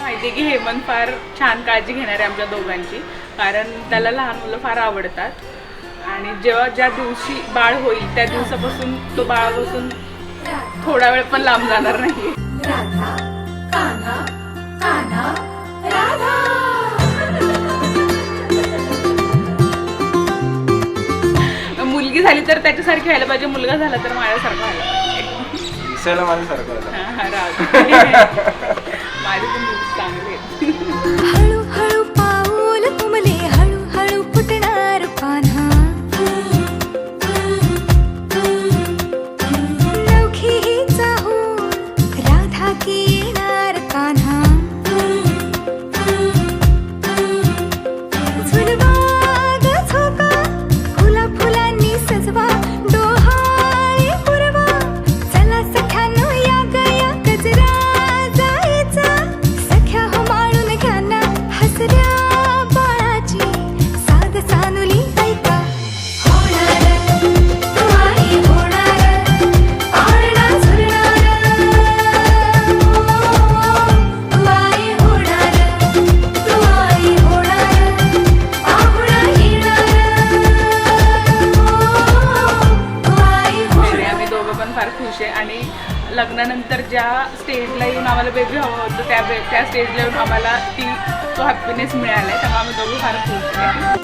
माहिती आहे की हेमंत फार छान काळजी घेणार आहे आमच्या दोघांची, कारण त्याला लहान मुलं फार आवडतात. आणि जेव्हा ज्या दिवशी बाळ होईल त्या दिवसापासून तो बाळापासून थोडा वेळ पण लांब जाणार नाही. मुलगी झाली तर त्याच्यासारखी व्हायला पाहिजे, मुलगा झाला तर माझ्यासारखा व्हायला पाहिजे. दिसायला माझ्यासारखं माझे पण चांगले आहेत. हळूहळू पाऊल तुमले हळूहळू फुटणार पान्हा नवखी ही चाहूल राधा की येणार कान्हा झुलवा ग झोका फुला फुलांनी सजवा डोहाळे पुरवा चला सख्यानो या गया गजरा जायचा सख्या हो माळून घ्या ना हसऱ्या बाळाची साध सानुली ऐका होणार तू आई होणार पाळणा झुलणार तू आई होणार तू आई होणार पाहुणा येणार तू आई आणि आम्ही दोघं पण फार खुश आहे. आणि लग्नानंतर ज्या स्टेजला येऊन आम्हाला बेबी हवं होतं त्या स्टेजला येऊन आम्हाला तो हॅपीनेस मिळाला आहे, त्यामुळे आम्ही दोघं फार खुश आहे.